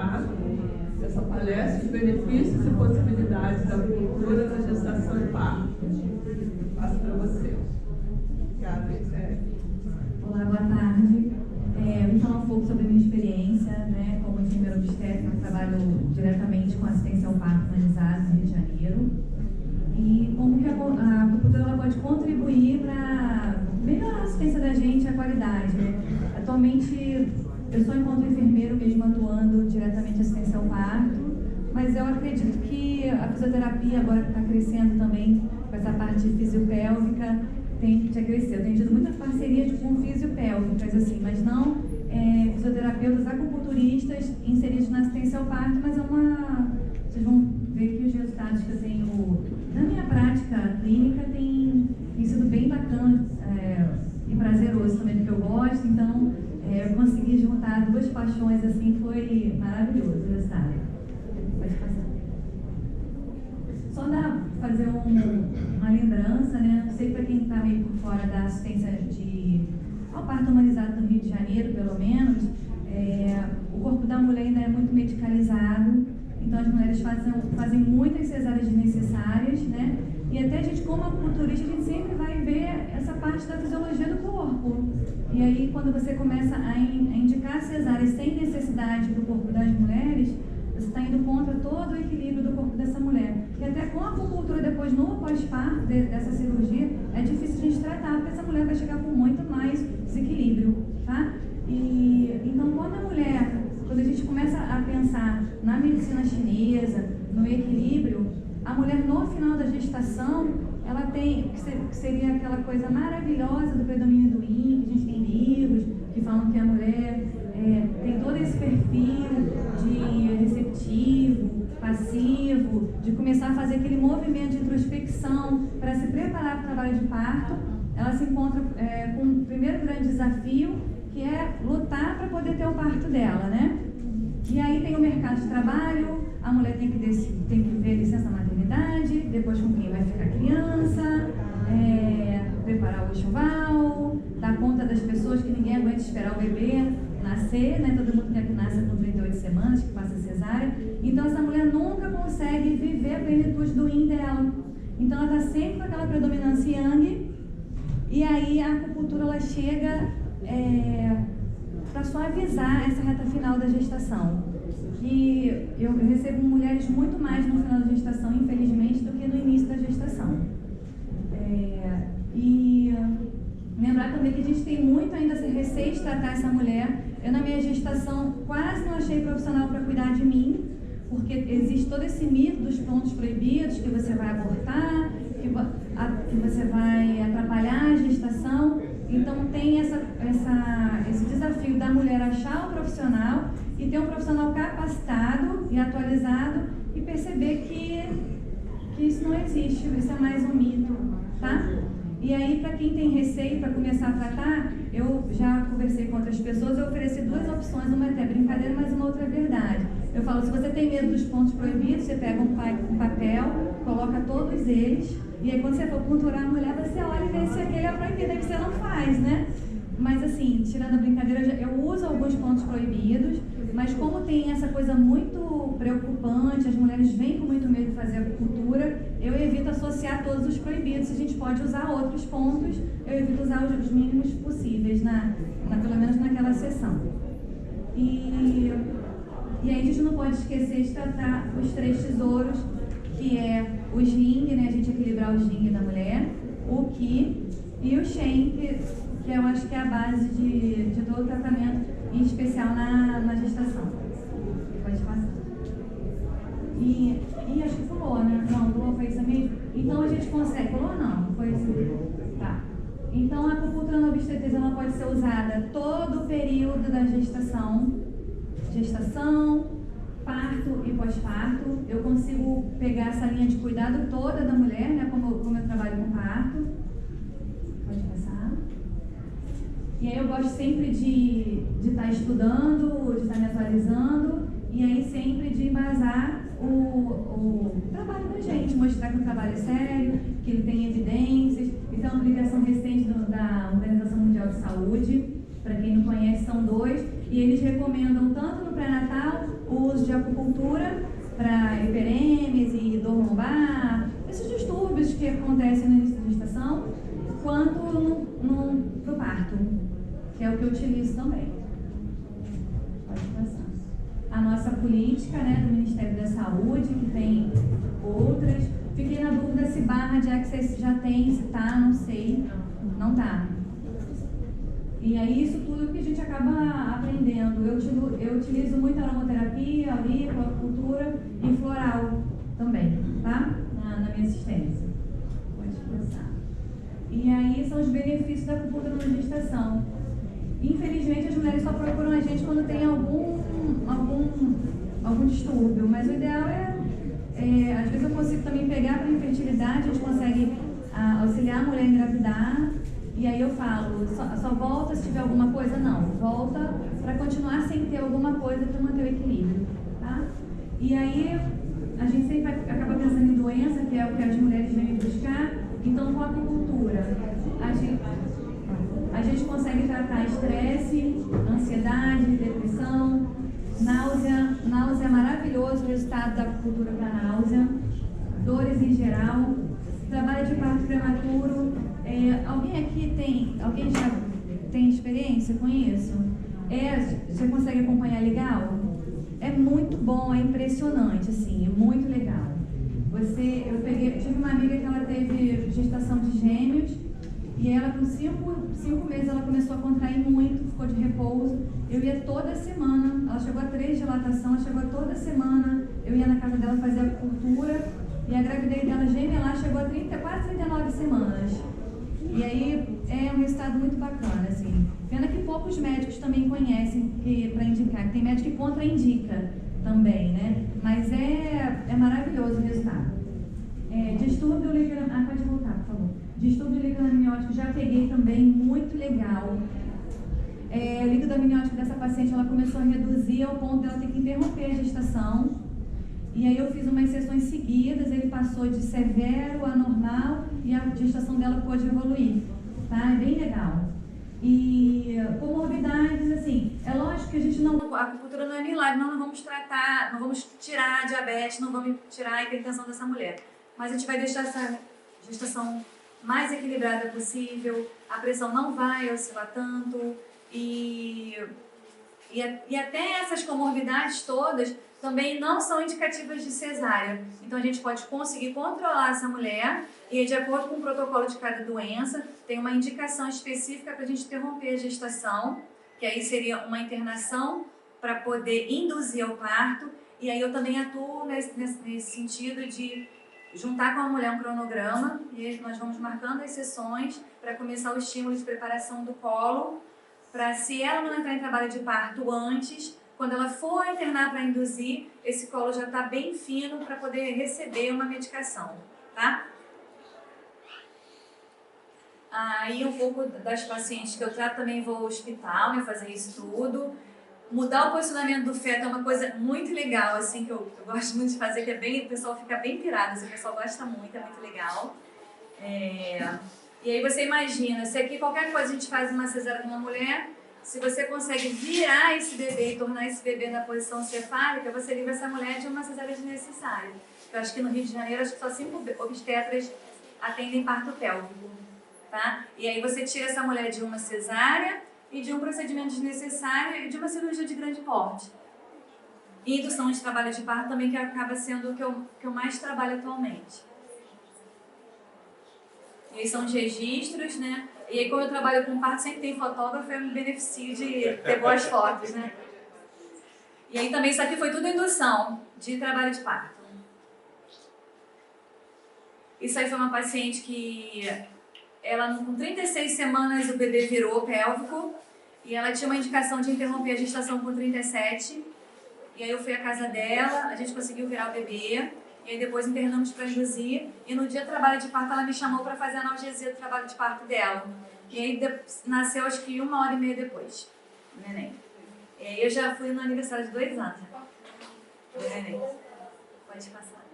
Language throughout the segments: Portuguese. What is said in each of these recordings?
participar dessa palestra, os benefícios e possibilidades da acupuntura na gestação e parto. Passo para você. Obrigada, Olá, boa tarde. Vou falar um pouco sobre a minha experiência, né, como enfermeira obstétrica. Eu trabalho diretamente com assistência ao parto humanizado no Rio de Janeiro. E como que a acupuntura ela pode contribuir para melhorar a assistência da gente e a qualidade, né? Atualmente, eu só encontro enfermeiro mesmo atuando diretamente assistência ao parto, mas eu acredito que a fisioterapia, agora que está crescendo também, com essa parte fisiopélvica, tende a crescer. Eu tenho tido muitas parcerias com fisiopélvicas, assim, mas não fisioterapeutas acupunturistas inseridos na assistência ao parto, mas é uma... Vocês vão ver que os resultados que eu tenho na minha prática clínica têm sido bem bacana e prazeroso também, porque eu gosto, então eu consegui juntar duas paixões, assim, foi maravilhoso o resultado. Pode passar. Só fazer uma lembrança, né? Não sei para quem está meio por fora da assistência ao parto humanizado no Rio de Janeiro, pelo menos, o corpo da mulher ainda é muito medicalizado, então as mulheres fazem muitas cesáreas desnecessárias, né? E até a gente, como acupunturista, a gente sempre vai ver essa parte da fisiologia do corpo. E aí, quando você começa a indicar cesáreas sem necessidade para o corpo das mulheres, você está indo contra todo o equilíbrio do corpo dessa mulher. E até com a acupuntura depois, no pós-parto dessa cirurgia, é difícil a gente tratar, porque essa mulher vai chegar com muito mais desequilíbrio, tá? Então, quando a gente começa a pensar na medicina chinesa, no equilíbrio, a mulher no final da gestação, ela tem, que seria aquela coisa maravilhosa do predomínio do Yin, que a gente tem livros que falam que a mulher tem todo esse perfil de receptivo, passivo, de começar a fazer aquele movimento de introspecção para se preparar para o trabalho de parto. Ela se encontra com o primeiro grande desafio, que é lutar para poder ter o parto dela, né? E aí tem o mercado de trabalho, a mulher tem que ver licença maternidade, depois com quem vai ficar a criança, preparar o enxoval, dar conta das pessoas, que ninguém aguenta esperar o bebê nascer, né? Todo mundo quer que nasça com 38 semanas, que faça cesárea. Então essa mulher nunca consegue viver a plenitude do yin dela. Então ela está sempre com aquela predominância yang, e aí a acupuntura ela chega para suavizar essa reta final da gestação. Que eu recebo mulheres muito mais no final da gestação, infelizmente, do que no início da gestação. E lembrar também que a gente tem muito ainda a receio de tratar essa mulher. Eu, na minha gestação, quase não achei profissional para cuidar de mim, porque existe todo esse mito dos pontos proibidos, que você vai abortar, que você vai atrapalhar a gestação. Então tem esse desafio da mulher achar um profissional e ter um profissional capacitado e atualizado e perceber que isso não existe, isso é mais um mito, tá? E aí, para quem tem receio para começar a tratar, eu já conversei com outras pessoas, eu ofereci duas opções, uma é até brincadeira, mas uma outra é verdade. Eu falo, se você tem medo dos pontos proibidos, você pega um papel, coloca todos eles, e aí quando você for acupunturar a mulher, você olha e vê se aquele é proibido, aí você não faz, né? Mas assim, tirando a brincadeira, eu uso alguns pontos proibidos, mas como tem essa coisa muito preocupante, as mulheres vêm com muito medo de fazer acupuntura, eu evito associar todos os proibidos. Se a gente pode usar outros pontos, eu evito usar os mínimos possíveis, pelo menos naquela sessão. E aí a gente não pode esquecer de tratar os 3 tesouros, que é o Jing, né, a gente equilibrar o Jing da mulher, o Qi e o Shen, que eu acho que é a base de todo o tratamento, em especial na gestação. Pode passar. E acho que pulou, né? Não, pulou, foi isso mesmo? Então a gente consegue. Pulou ou não? Foi isso? Tá. Então a acupuntura na obstetrícia ela pode ser usada todo o período da gestação, parto e pós-parto. Eu consigo pegar essa linha de cuidado toda da mulher, né? Como eu trabalho com parto. Pode passar. E aí eu gosto sempre de estar estudando, de estar me atualizando, e aí sempre de embasar o trabalho da gente, mostrar que o trabalho é sério, que ele tem evidências. Isso é uma publicação recente da Organização Mundial de Saúde, para quem não conhece, são 2, e eles recomendam tanto no pré-natal o uso acupuntura para hiperemes e dor lombar, esses distúrbios que acontecem no início da gestação, quanto para o parto, que é o que eu utilizo também. Pode passar. A nossa política, né, do Ministério da Saúde, que tem outras. Fiquei na dúvida se barra de access já tem, se tá, não sei. Não tá. E aí isso tudo que a gente acaba aprendendo. Eu utilizo muito aromaterapia, aurícula, acupuntura e floral também, tá? Na minha assistência. Pode passar. E aí são os benefícios da acupuntura na gestação. Infelizmente as mulheres só procuram a gente quando tem algum distúrbio, mas o ideal às vezes eu consigo também pegar para infertilidade, a gente consegue auxiliar a mulher a engravidar, e aí eu falo, só volta se tiver alguma coisa? Não, volta para continuar sem ter alguma coisa para manter o equilíbrio, tá? E aí a gente sempre acaba pensando em doença, que é o que as mulheres vêm buscar, então com a acupuntura a gente consegue tratar estresse, ansiedade, depressão, náusea é maravilhoso o resultado da acupuntura para náusea, dores em geral, trabalho de parto prematuro. Alguém já tem experiência com isso? Você consegue acompanhar legal? É muito bom, é impressionante, assim, é muito legal. Tive uma amiga que ela teve gestação de gêmeos, e ela com 5 meses ela começou a contrair muito, ficou de repouso. Eu ia toda semana, ela chegou a 3 de dilatação, ela chegou toda semana, eu ia na casa dela fazer acupuntura, e a gravidez dela gemelar chegou a quase 39 semanas. E aí é um resultado muito bacana, assim. Pena que poucos médicos também conhecem para indicar, que tem médico que contraindica também, né? Mas é maravilhoso o resultado. Distúrbio ligamento... pode voltar, por favor. Distúrbio líquido amniótico, já peguei também, muito legal. O líquido amniótico dessa paciente, ela começou a reduzir ao ponto dela ter que interromper a gestação. E aí eu fiz umas sessões seguidas, ele passou de severo a normal e a gestação dela pôde evoluir. Tá? É bem legal. E comorbidades, assim, é lógico que a gente não... A acupuntura não é milagre, não vamos tratar, não vamos tirar a diabetes, não vamos tirar a hipertensão dessa mulher. Mas a gente vai deixar essa gestação mais equilibrada possível, a pressão não vai oscilar tanto e até essas comorbidades todas também não são indicativas de cesárea. Então a gente pode conseguir controlar essa mulher e, de acordo com o protocolo de cada doença, tem uma indicação específica para a gente interromper a gestação, que aí seria uma internação para poder induzir ao parto. E aí eu também atuo nesse sentido de juntar com a mulher um cronograma, e nós vamos marcando as sessões para começar o estímulo de preparação do colo, para, se ela não entrar em trabalho de parto antes, quando ela for internar para induzir, esse colo já está bem fino para poder receber uma medicação, tá? Aí um pouco das pacientes que eu trato, também vou ao hospital, né, fazer isso tudo. Mudar o posicionamento do feto é uma coisa muito legal, assim, que eu gosto muito de fazer, que o pessoal fica bem pirado, assim, o pessoal gosta muito, é muito legal. E aí você imagina, se aqui qualquer coisa a gente faz uma cesárea numa mulher, se você consegue virar esse bebê e tornar esse bebê na posição cefálica, você livra essa mulher de uma cesárea desnecessária. Eu acho que no Rio de Janeiro, acho que só 5 obstetras atendem parto pélvico, tá? E aí você tira essa mulher de uma cesárea e de um procedimento desnecessário e de uma cirurgia de grande porte. E indução de trabalho de parto também, que acaba sendo o que eu mais trabalho atualmente. E aí são os registros, né? E aí, como eu trabalho com parto, sempre tem fotógrafo, eu me beneficio de ter boas fotos, né? E aí também isso aqui foi tudo indução de trabalho de parto. Isso aí foi uma paciente que ela, com 36 semanas, o bebê virou pélvico e ela tinha uma indicação de interromper a gestação com 37. E aí eu fui à casa dela, a gente conseguiu virar o bebê. E aí depois internamos para induzir, e no dia do trabalho de parto ela me chamou para fazer a analgesia do trabalho de parto dela. E aí nasceu acho que 1h30 depois, o neném. E aí eu já fui no aniversário de 2 anos, do neném. Pode passar.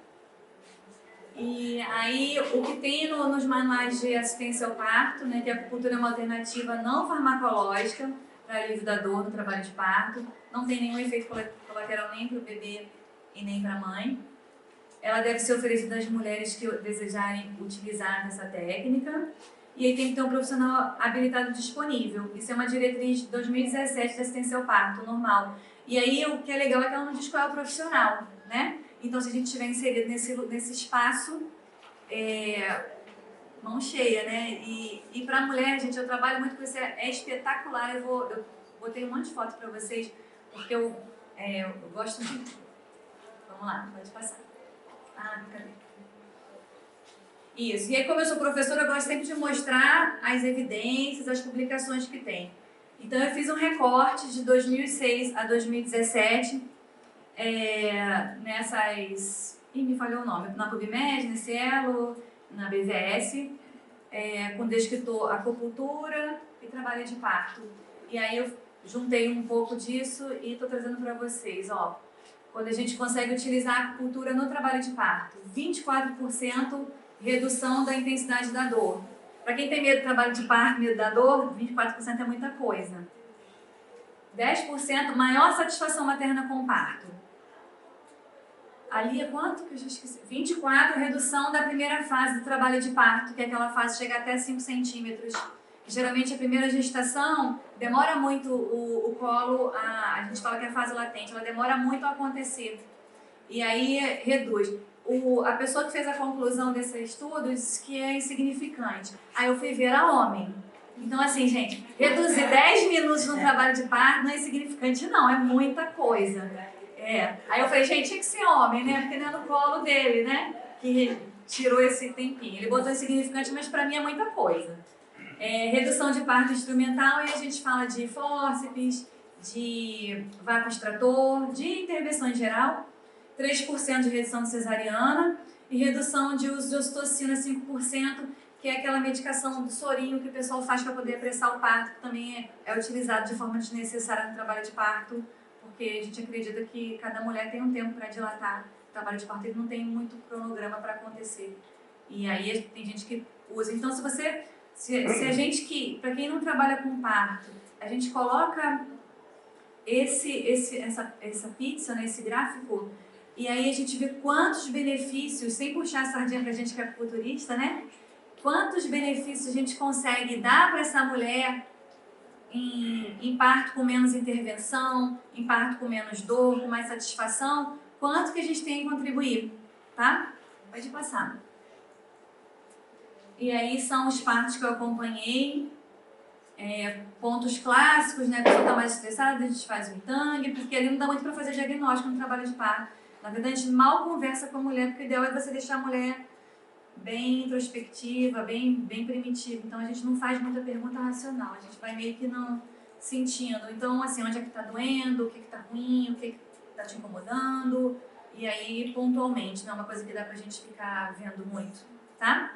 E aí o que tem nos manuais de assistência ao parto, né, que a acupuntura é uma alternativa não farmacológica, para alívio da dor no trabalho de parto. Não tem nenhum efeito colateral nem para o bebê e nem para a mãe. Ela deve ser oferecida às mulheres que desejarem utilizar essa técnica. E aí tem que ter um profissional habilitado disponível. Isso é uma diretriz de 2017 de assistência ao parto, normal. E aí o que é legal é que ela não diz qual é o profissional, né? Então se a gente estiver inserido nesse espaço, mão cheia, né? E para a mulher, gente, eu trabalho muito com isso, é espetacular. Eu botei um monte de foto para vocês, porque eu gosto de... Vamos lá, pode passar. Cadê? Isso. E aí, como eu sou professora, eu gosto sempre de mostrar as evidências, as publicações que tem. Então, eu fiz um recorte de 2006 a 2017, nessas... me falhou o nome. Na PubMed, na Cielo, na BVS, com descritor acupuntura e trabalho de parto. E aí, eu juntei um pouco disso e estou trazendo para vocês, ó. Quando a gente consegue utilizar a acupuntura no trabalho de parto, 24% redução da intensidade da dor. Para quem tem medo do trabalho de parto, medo da dor, 24% é muita coisa. 10% maior satisfação materna com o parto. Ali é quanto que eu já esqueci? 24% redução da primeira fase do trabalho de parto, que é aquela fase que chega até 5 centímetros. Geralmente a primeira gestação demora muito o colo, a gente fala que é a fase latente, ela demora muito a acontecer. E aí reduz. A pessoa que fez a conclusão desse estudo disse que é insignificante. Aí eu fui ver a homem. Então assim, gente, reduzir 10 minutos no trabalho de parto não é insignificante não, é muita coisa. Aí eu falei, gente, tinha que ser homem, né? Porque não é no colo dele, né? Que tirou esse tempinho. Ele botou insignificante, mas pra mim é muita coisa. Redução de parto instrumental, e a gente fala de fórceps, de vácuo extrator, de intervenção em geral, 3% de redução de cesariana e redução de uso de ocitocina 5%, que é aquela medicação do sorinho que o pessoal faz para poder apressar o parto, que também é utilizado de forma desnecessária no trabalho de parto, porque a gente acredita que cada mulher tem um tempo para dilatar o trabalho de parto, ele não tem muito cronograma para acontecer. E aí tem gente que usa. Então, se a gente para quem não trabalha com parto, a gente coloca essa pizza, né, esse gráfico, e aí a gente vê quantos benefícios, sem puxar a sardinha pra gente que é acupunturista, né? Quantos benefícios a gente consegue dar para essa mulher em parto com menos intervenção, em parto com menos dor, com mais satisfação, quanto que a gente tem a contribuir, tá? Pode passar. E aí são os partos que eu acompanhei, pontos clássicos, né? A pessoa está mais estressada, a gente faz um tangue, porque ali não dá muito para fazer diagnóstico no trabalho de parto. Na verdade, a gente mal conversa com a mulher, porque o ideal é você deixar a mulher bem introspectiva, bem primitiva. Então, a gente não faz muita pergunta racional, a gente vai meio que não sentindo. Então, assim, onde é que está doendo, o que está ruim, o que está te incomodando, e aí, pontualmente, não é uma coisa que dá pra gente ficar vendo muito, tá?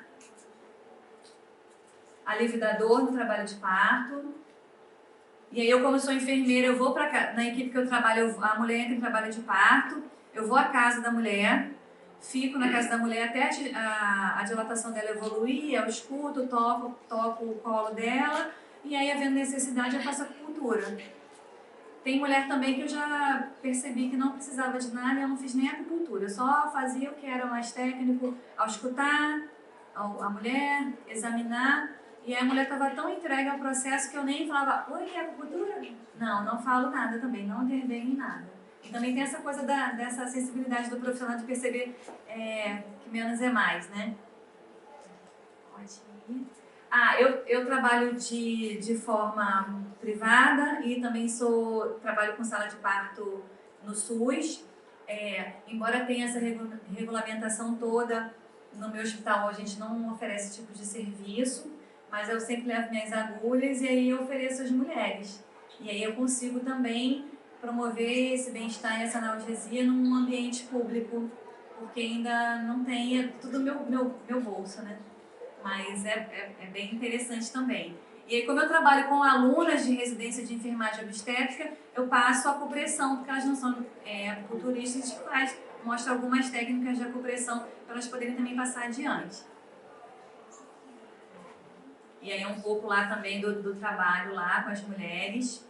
Alívio da dor no trabalho de parto. E aí eu, como sou enfermeira, eu vou na equipe que eu trabalho, a mulher entra em trabalho de parto, eu vou à casa da mulher, fico na casa da mulher até a dilatação dela evoluir, eu escuto, toco o colo dela, e aí, havendo necessidade, eu faço acupuntura. Tem mulher também que eu já percebi que não precisava de nada e eu não fiz nem acupuntura, eu só fazia o que era mais técnico, ao escutar a mulher, examinar. E aí a mulher estava tão entregue ao processo que eu nem falava, oi, acupuntura? Não falo nada também, não intervenho em nada. E também tem essa coisa dessa sensibilidade do profissional de perceber que menos é mais, né? Pode ir. Eu trabalho de forma privada e também trabalho com sala de parto no SUS. Embora tenha essa regulamentação toda, no meu hospital a gente não oferece esse tipo de serviço, mas eu sempre levo minhas agulhas e aí eu ofereço às mulheres. E aí eu consigo também promover esse bem-estar e essa analgesia num ambiente público, porque ainda não tem, tudo meu bolso, né? Mas é bem interessante também. E aí, como eu trabalho com alunas de residência de enfermagem obstétrica, eu passo a acupressão, porque elas não são acupunturistas, a gente mostra algumas técnicas de acupressão para elas poderem também passar adiante. E aí um pouco lá também do trabalho lá com as mulheres.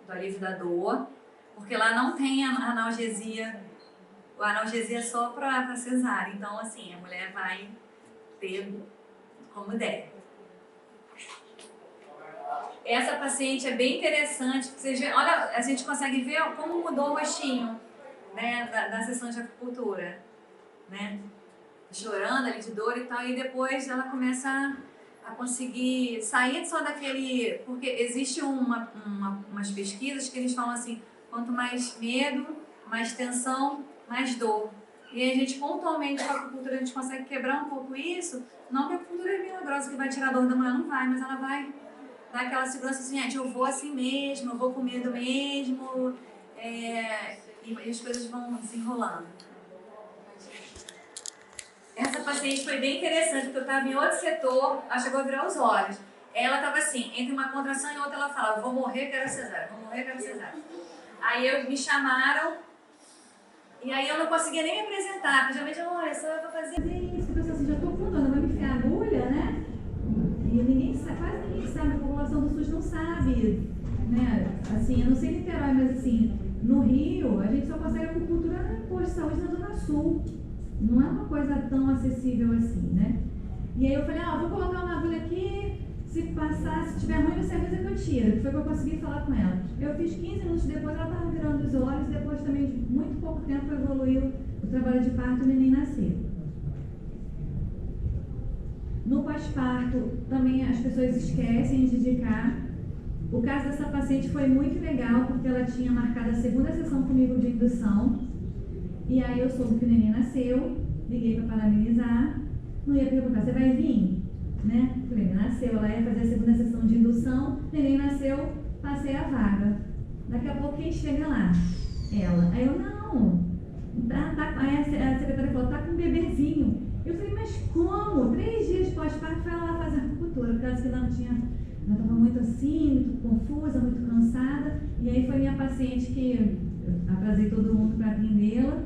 do alívio da dor, porque lá não tem a analgesia. A analgesia é só para cesárea. Então, assim, a mulher vai ter como der. Essa paciente é bem interessante. Vocês veem, olha, a gente consegue ver como mudou o rostinho, né, da sessão de acupuntura, né? Chorando ali de dor e tal, e depois ela começa a conseguir sair só daquele... Porque existe umas pesquisas que eles falam assim, quanto mais medo, mais tensão, mais dor. E a gente, pontualmente, com a acupuntura, a gente consegue quebrar um pouco isso. Não que a acupuntura é milagrosa, que vai tirar a dor da mulher, não vai, mas ela vai dar aquela segurança assim, gente, eu vou assim mesmo, eu vou com medo mesmo, e as coisas vão desenrolando. Essa paciente foi bem interessante, porque eu estava em outro setor, ela chegou a virar os olhos. Ela estava assim, entre uma contração e outra, ela falava, vou morrer, quero cesárea, vou morrer, quero cesárea. Aí me chamaram, e aí eu não conseguia nem me apresentar, porque geralmente eu, olha, só eu vou fazer isso, porque assim, já estou com dor, vai me enfiar agulha, né? E ninguém sabe, quase ninguém sabe, a população do SUS não sabe, né? Assim, eu não sei em Niterói, mas assim, no Rio, a gente só consegue acupuntura no posto de saúde na Zona Sul. Não é uma coisa tão acessível assim, né? E aí eu falei, vou colocar uma agulha aqui, se passar, se tiver ruim, você avisa que eu tiro. Que foi que eu consegui falar com ela. Eu fiz 15 minutos depois, ela estava virando os olhos, depois também de muito pouco tempo evoluiu o trabalho de parto, o neném nasceu. No pós-parto, também as pessoas esquecem de indicar. O caso dessa paciente foi muito legal, porque ela tinha marcado a segunda sessão comigo de indução. E aí eu soube que o neném nasceu, liguei para parabenizar, não ia perguntar, você vai vir? Né? O neném nasceu, ela ia fazer a segunda sessão de indução, o neném nasceu, passei a vaga. Daqui a pouco quem chega lá? Ela. Aí eu, não. Aí a secretária falou, tá com um bebezinho. Eu falei, mas como? 3 dias pós-parto, foi lá fazer acupuntura, por causa que ela não tinha... Ela estava muito assim, muito confusa, muito cansada. E aí foi minha paciente que eu atrasei todo mundo para atendê-la.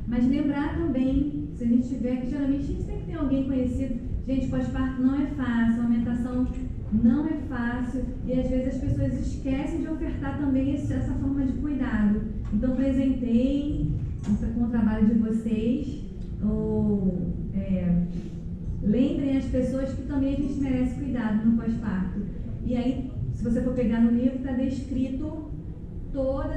Mas lembrar também, se a gente tiver, que geralmente a gente sempre tem alguém conhecido. Gente, pós-parto não é fácil, a amamentação não é fácil. E às vezes as pessoas esquecem de ofertar também essa forma de cuidado. Então, presenteiem com o trabalho de vocês. Ou lembrem as pessoas que também a gente merece cuidado no pós-parto. E aí, se você for pegar no livro, está descrito toda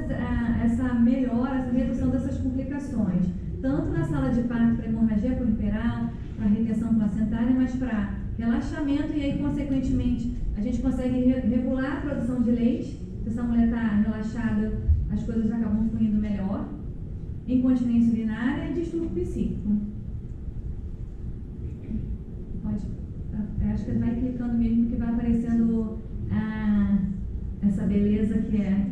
essa melhora, essa redução dessas complicações, tanto na sala de parto para hemorragia pueriperal, para retenção placentária, mas para relaxamento, e aí, consequentemente, a gente consegue regular a produção de leite. Se essa mulher está relaxada, as coisas acabam fluindo melhor. Incontinência urinária e distúrbio psíquico. Acho que vai clicando mesmo que vai aparecendo essa beleza que é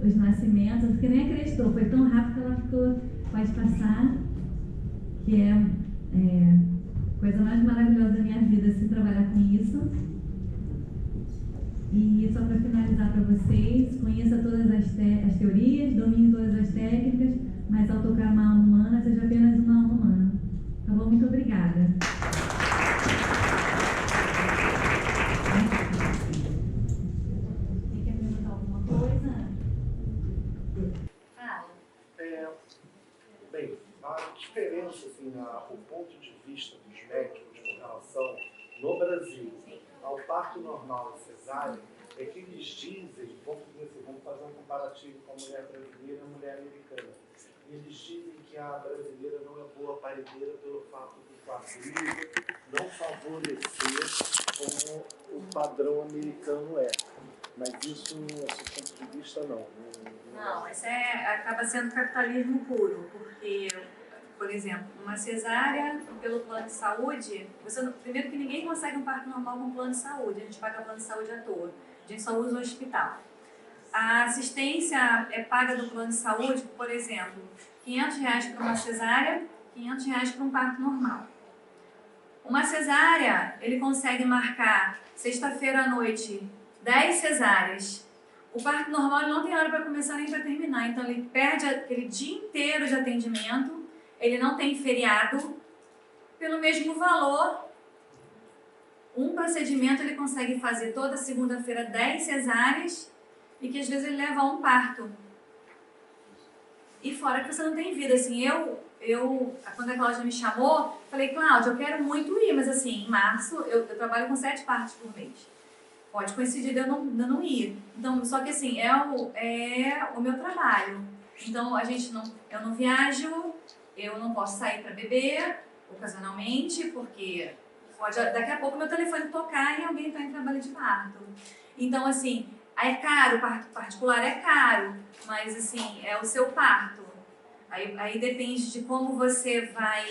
os nascimentos, porque nem acreditou, foi tão rápido que ela ficou, pode passar, que é coisa mais maravilhosa da minha vida, se trabalhar com isso. E só para finalizar para vocês, conheça todas as teorias, domine todas as técnicas, mas ao tocar uma alma humana, seja apenas uma alma humana. Tá bom? Muito obrigada. Quem quer perguntar alguma coisa? Fala. Bem, a diferença, assim, o ponto de vista dos médicos com relação no Brasil ao parto normal e cesárea é que eles dizem, vamos fazer um comparativo com a mulher brasileira e a mulher americana. Eles dizem que a brasileira não é boa parenteira pelo fato do quadril não favorecer como o padrão americano é. Mas isso, esse ponto de vista, não. Não, isso acaba sendo capitalismo puro, porque, por exemplo, uma cesárea pelo plano de saúde, primeiro que ninguém consegue um parto normal com plano de saúde, a gente paga plano de saúde à toa, a gente só usa o hospital. A assistência é paga do plano de saúde, por exemplo, R$500 para uma cesárea, R$500 para um parto normal. Uma cesárea, ele consegue marcar sexta-feira à noite 10 cesáreas. O parto normal não tem hora para começar nem para terminar, então ele perde aquele dia inteiro de atendimento, ele não tem feriado, pelo mesmo valor, um procedimento ele consegue fazer toda segunda-feira 10 cesáreas e que às vezes ele leva a um parto. E fora que você não tem vida, assim, quando a Cláudia me chamou, falei, Cláudia, eu quero muito ir, mas assim, em março eu trabalho com 7 partos por mês. Pode coincidir de eu não ir. Então, só que assim, é o meu trabalho. Então, eu não viajo, eu não posso sair para beber ocasionalmente, porque pode daqui a pouco meu telefone tocar e alguém está em trabalho de parto. Então, assim, é caro, parto particular é caro, mas assim, é o seu parto. Aí depende de como você vai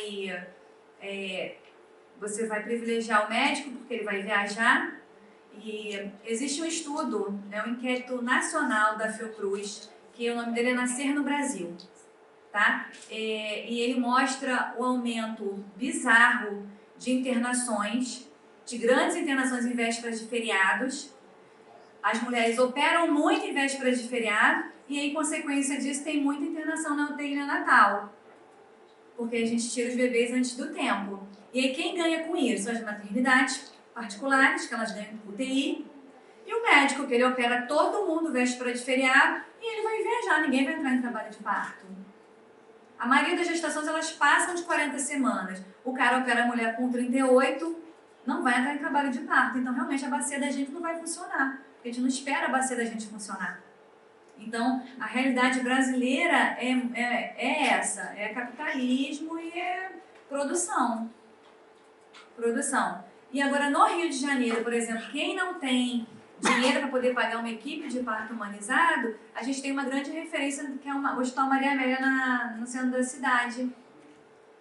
privilegiar o médico, porque ele vai viajar. E existe um estudo, um inquérito nacional da Fiocruz, que o nome dele é Nascer no Brasil, tá? E ele mostra o aumento bizarro de internações, de grandes internações em vésperas de feriados. As mulheres operam muito em vésperas de feriado e, em consequência disso, tem muita internação na UTI neonatal, porque a gente tira os bebês antes do tempo. E aí quem ganha com isso? As maternidades particulares, que elas ganham com UTI, e o médico, que ele opera todo mundo véspera de feriado e ele vai viajar, ninguém vai entrar em trabalho de parto. A maioria das gestações, elas passam de 40 semanas. O cara opera a mulher com 38, não vai entrar em trabalho de parto. Então, realmente, a bacia da gente não vai funcionar, porque a gente não espera a bacia da gente funcionar. Então, a realidade brasileira é essa, é capitalismo e é produção. E agora, no Rio de Janeiro, por exemplo, quem não tem dinheiro para poder pagar uma equipe de parto humanizado, a gente tem uma grande referência, que é o Hospital Maria Amélia no centro da cidade,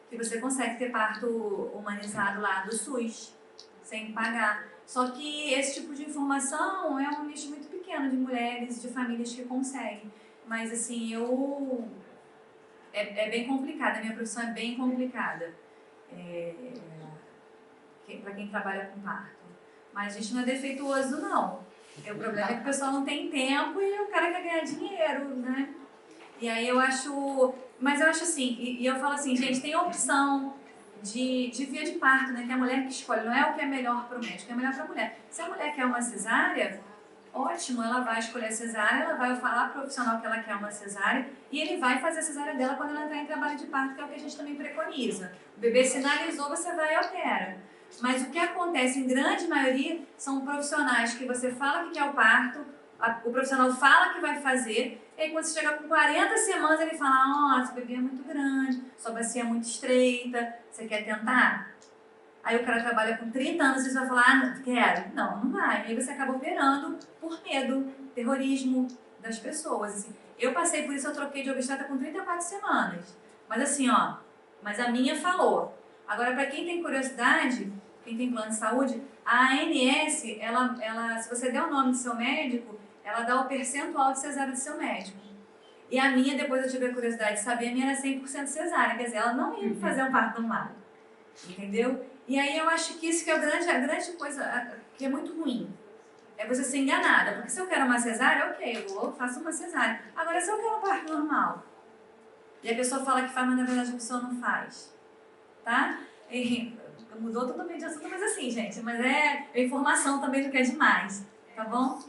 que você consegue ter parto humanizado lá do SUS, sem pagar. Só que esse tipo de informação é um nicho muito pequeno de mulheres, de famílias que conseguem. Mas assim, é bem complicada, a minha profissão é bem complicada. Para quem trabalha com parto. Mas a gente não é defeituoso, não. O problema é que o pessoal não tem tempo e o cara quer ganhar dinheiro, né? E aí eu acho... Mas eu acho assim, e eu falo assim, gente, tem opção de via de parto, né? Que é a mulher que escolhe, não é o que é melhor para o médico, é melhor para a mulher. Se a mulher quer uma cesárea, ótimo, ela vai escolher a cesárea, ela vai falar pro profissional que ela quer uma cesárea e ele vai fazer a cesárea dela quando ela entrar em trabalho de parto, que é o que a gente também preconiza. O bebê sinalizou, você vai e opera. Mas o que acontece em grande maioria são profissionais que você fala que quer o parto, o profissional fala que vai fazer, e aí quando você chega com 40 semanas ele fala, esse bebê é muito grande, sua bacia é muito estreita, você quer tentar? Aí o cara trabalha com 30 anos e você vai falar, quero? Não vai. E aí você acaba operando por medo, terrorismo das pessoas. Assim. Eu passei por isso, eu troquei de obstetra com 34 semanas. Mas assim, mas a minha falou. Agora, para quem tem curiosidade, quem tem plano de saúde, a ANS, ela, se você der o nome do seu médico, ela dá o percentual de cesárea do seu médico. E a minha, depois eu tive a curiosidade de saber, a minha era 100% cesárea, quer dizer, ela não ia fazer um parto normal. Entendeu? E aí eu acho que isso que é a grande coisa que é muito ruim. É você ser enganada. Porque se eu quero uma cesárea, ok, eu faço uma cesárea. Agora, se eu quero um parto normal, e a pessoa fala que faz, mas na verdade a pessoa não faz. Tá? E mudou totalmente de assunto, mas assim, gente, mas é informação também do que é demais. Tá bom?